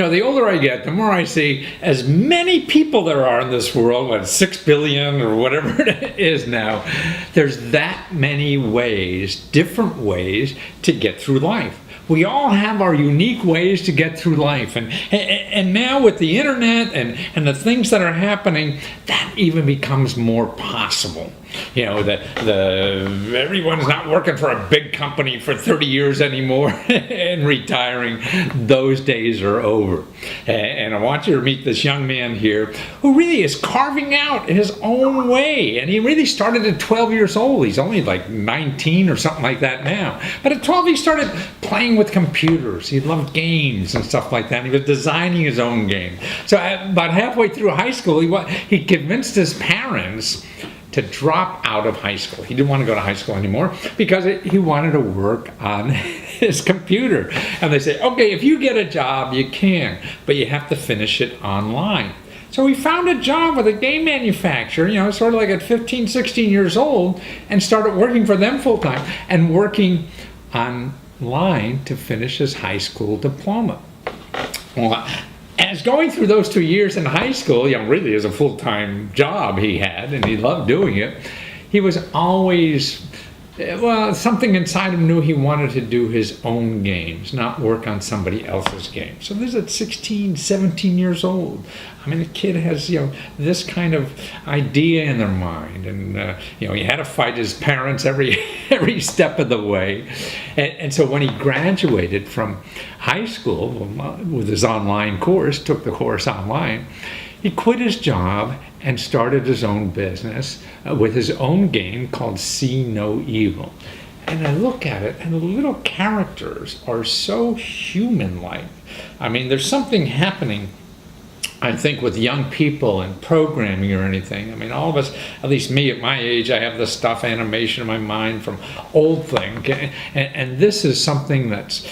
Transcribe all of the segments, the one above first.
the older I get, the more I see as many people there are in this world, what, 6 billion or whatever it is now, there's that many ways, different ways to get through life. We all have our unique ways to get through life. And now with the internet and the things that are happening, that even becomes more possible. Everyone's not working for a big company for 30 years anymore and retiring. Those days are over. And I want you to meet this young man here who really is carving out his own way. And he really started at 12 years old. He's only like 19 or something like that now. But at 12 he started playing with computers. He loved games and stuff like that. He was designing his own game. So about halfway through high school, he convinced his parents to drop out of high school. He didn't want to go to high school anymore because he wanted to work on his computer. And they say, okay, if you get a job, you can, but you have to finish it online. So he found a job with a game manufacturer, sort of like at 15, 16 years old, and started working for them full time and working online to finish his high school diploma. Well, as going through those 2 years in high school, really as a full-time job he had, and he loved doing it, he was always, something inside him knew he wanted to do his own games, not work on somebody else's games. So this is at 16, 17 years old. I mean, the kid has, this kind of idea in their mind. And, he had to fight his parents every step of the way. And so when he graduated from high school with his online course, took the course online, he quit his job and started his own business with his own game called See No Evil. And I look at it, and the little characters are so human-like. I mean, there's something happening, I think, with young people and programming or anything. I mean, all of us, at least me at my age, I have the stuff animation in my mind from old things. And this is something that's,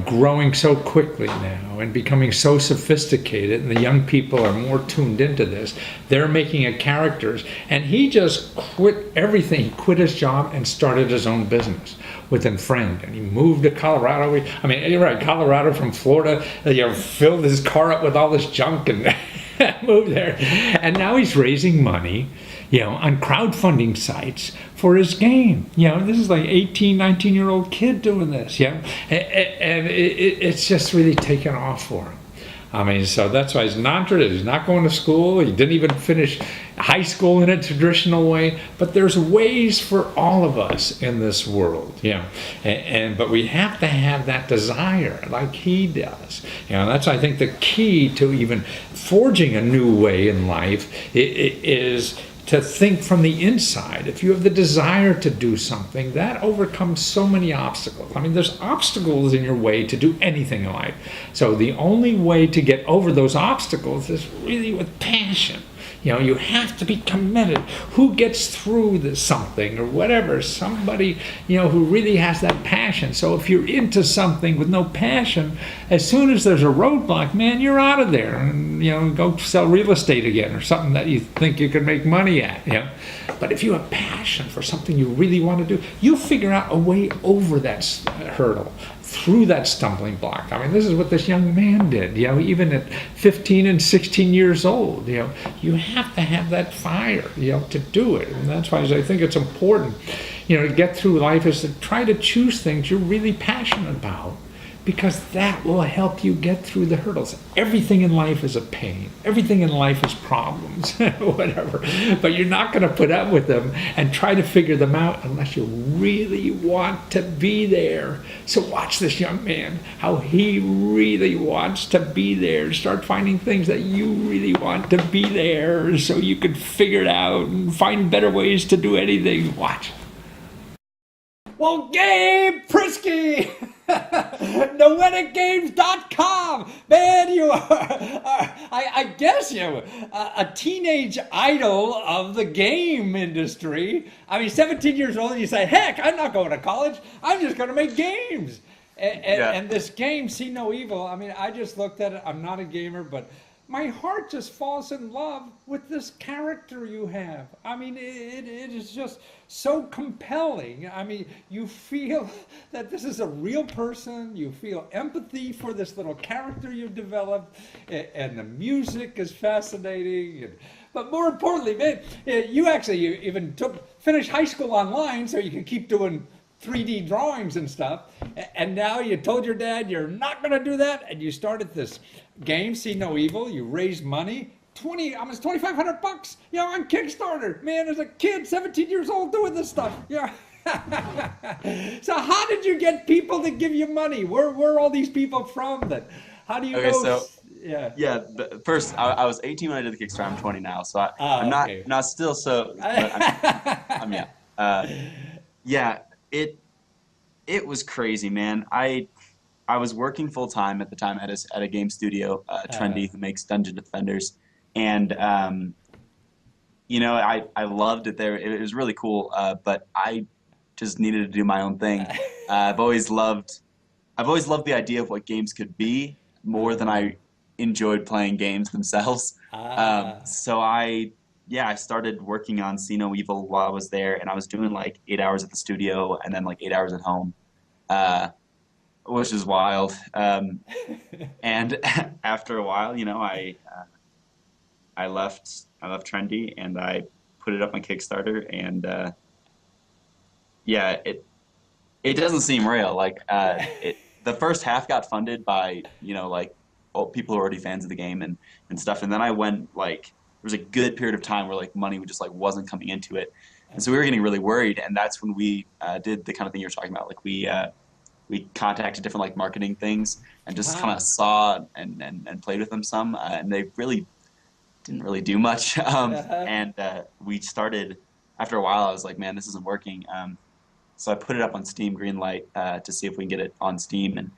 growing so quickly now and becoming so sophisticated, and the young people are more tuned into this. They're making it characters, and he just quit everything. He quit his job and started his own business with a friend, and he moved to Colorado. You're right, Colorado from Florida, filled his car up with all this junk and moved there. And now he's raising money, on crowdfunding sites for his game. This is like 18, 19-year-old kid doing this, and it's just really taken off for him. I mean, so that's why he's non-traditional. He's not going to school. He didn't even finish high school in a traditional way. But there's ways for all of us in this world, but we have to have that desire like he does. That's, I think, the key to even forging a new way in life is to think from the inside. If you have the desire to do something, that overcomes so many obstacles. I mean, there's obstacles in your way to do anything in life. So the only way to get over those obstacles is really with passion. You have to be committed. Who gets through this something or whatever? Somebody, who really has that passion. So if you're into something with no passion, as soon as there's a roadblock, man, you're out of there and, go sell real estate again or something that you think you can make money at, But if you have passion for something you really want to do, you figure out a way over that hurdle, through that stumbling block. I mean, this is what this young man did, even at 15 and 16 years old, you have to have that fire, to do it. And that's why I think it's important, to get through life is to try to choose things you're really passionate about, because that will help you get through the hurdles. Everything in life is a pain. Everything in life is problems, whatever. But you're not going to put up with them and try to figure them out unless you really want to be there. So watch this young man, how he really wants to be there. Start finding things that you really want to be there so you can figure it out and find better ways to do anything. Watch. Well, Gabe Prisky, NoeticGames.com, man, you are I guess a teenage idol of the game industry. I mean, 17 years old, and you say, heck, I'm not going to college. I'm just going to make games. And this game, See No Evil, I mean, I just looked at it. I'm not a gamer, but my heart just falls in love with this character you have. I mean, it is just so compelling. I mean, you feel that this is a real person. You feel empathy for this little character you've developed, and the music is fascinating. But more importantly, man, you even finished high school online so you could keep doing 3D drawings and stuff, and now you told your dad you're not going to do that, and you started this game, See No Evil. You raised money, almost $2,500, on Kickstarter. Man, as a kid, 17 years old, doing this stuff. Yeah. So how did you get people to give you money? Where are all these people from? How do you know? So Yeah. First I was 18 when I did the Kickstarter. I'm 20 now, so I'm okay. not still so. But I'm yeah. It was crazy, man. I was working full time at the time at a game studio, Trendy, who makes Dungeon Defenders, and I loved it there. It was really cool, but I just needed to do my own thing. I've always loved the idea of what games could be more than I enjoyed playing games themselves. So I started working on See No Evil while I was there, and I was doing like 8 hours at the studio and then like 8 hours at home, which is wild. And after a while, I left Trendy and I put it up on Kickstarter, and it doesn't seem real. Like the first half got funded by people who are already fans of the game and stuff, and then I went there was a good period of time where money just wasn't coming into it, and so we were getting really worried. And that's when we did the kind of thing you're talking about. We contacted different marketing things and just kind of saw and played with them some, and they really didn't really do much. And we started after a while. I was like, man, this isn't working. So I put it up on Steam Greenlight to see if we can get it on Steam, and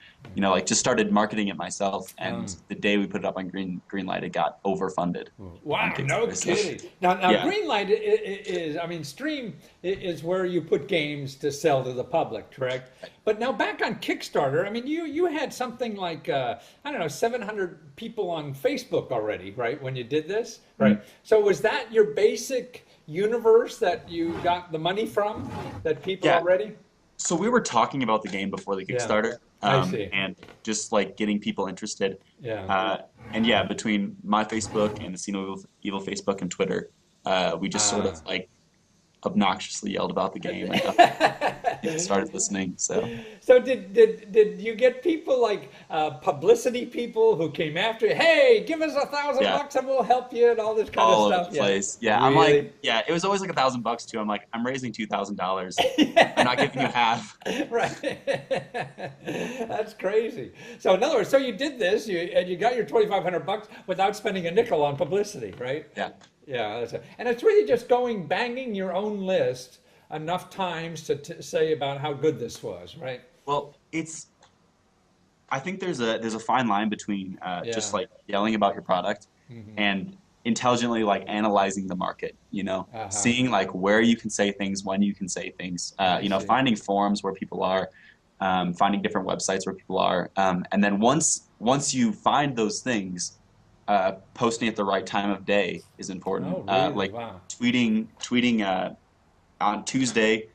just started marketing it myself. And the day we put it up on Greenlight, it got overfunded. Wow, no kidding. Now Greenlight is, Steam is where you put games to sell to the public, correct? But now back on Kickstarter, you had something like 700 people on Facebook already, right? When you did this, right? Mm-hmm. So was that your basic universe that you got the money from, that people already? So we were talking about the game before the Kickstarter, I see. And just getting people interested. Yeah. Between my Facebook and the See No Evil Facebook and Twitter, we just sort of obnoxiously yelled about the game and started listening. So did you get people publicity people who came after you? Hey, give us $1,000 and we'll help you, and all this kind all of stuff. All over the place. Yeah, really? It was always $1,000 too. I'm raising $2,000. I'm not giving you half. Right. That's crazy. So in other words, you did this, and you got your $2,500 without spending a nickel on publicity, right? Yeah. Yeah, and it's really just banging your own list enough times to say about how good this was, right? Well, I think there's a fine line between just yelling about your product and intelligently analyzing the market. Seeing where you can say things, when you can say things. Finding forums where people are, finding different websites where people are, and then once you find those things, posting at the right time of day is important. Oh, really? Wow. Tweeting on Tuesday,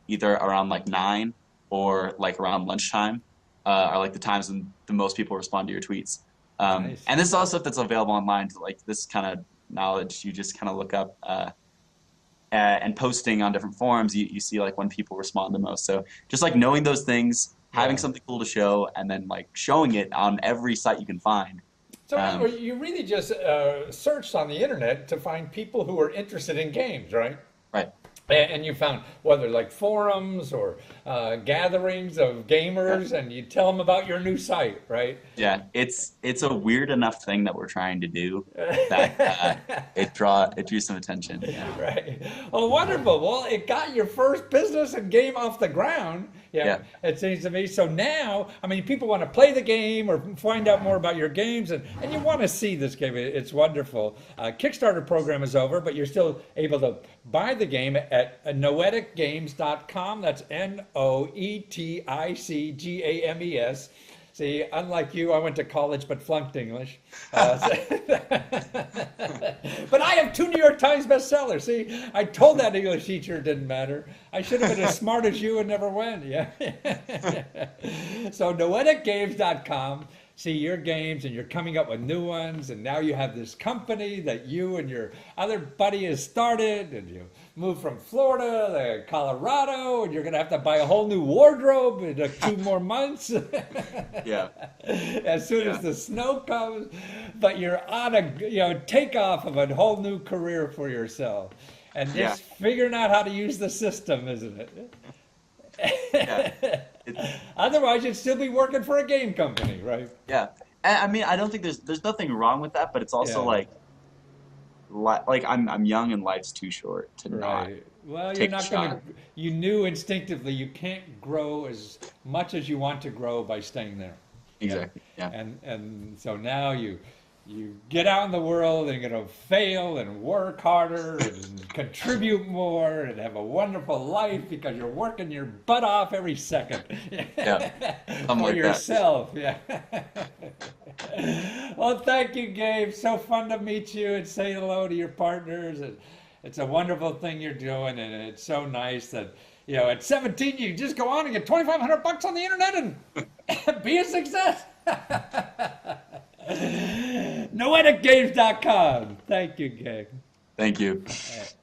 either around 9 or around lunchtime, are the times when the most people respond to your tweets. Nice. And this is all stuff that's available online. This kind of knowledge, you just kind of look up, and posting on different forums, you see when people respond the most. So just knowing those things, having something cool to show, and then showing it on every site you can find. So you really just searched on the internet to find people who are interested in games, right? Right. And you found whether forums or gatherings of gamers, and you tell them about your new site, right? Yeah, it's a weird enough thing that we're trying to do that it drew some attention. Yeah. Right. Well, wonderful. Well, it got your first business and game off the ground. Yeah. It seems to me. So now, people want to play the game or find out more about your games, and you want to see this game. It's wonderful. Kickstarter program is over, but you're still able to buy the game at noeticgames.com. That's NOETICGAMES. See, unlike you, I went to college but flunked English. But I have 2 New York Times bestsellers. See, I told that English teacher it didn't matter. I should have been as smart as you and never went. Yeah. So noeticgames.com. See your games, and you're coming up with new ones, and now you have this company that you and your other buddy has started, and you moved from Florida to Colorado, and you're going to have to buy a whole new wardrobe in 2 more months. Yeah. As soon as the snow comes, but you're on a takeoff of a whole new career for yourself, and just figuring out how to use the system, isn't it? Yeah. Otherwise, you'd still be working for a game company, right? Yeah. And, I mean, I don't think there's nothing wrong with that, but it's also like I'm young and life's too short to not Right. Well, you're take a not going shot. to. You knew instinctively you can't grow as much as you want to grow by staying there. Exactly. Yeah. And so now you get out in the world and you're going to fail and work harder and contribute more and have a wonderful life because you're working your butt off every second. Yeah. Something For like that. yourself. Yeah. Well, thank you, Gabe. So fun to meet you and say hello to your partners. And it's a wonderful thing you're doing, and it's so nice that at 17 you just go on and get $2,500 on the internet and be a success. Noeticgames.com. Thank you, Gabe. Thank you. All right.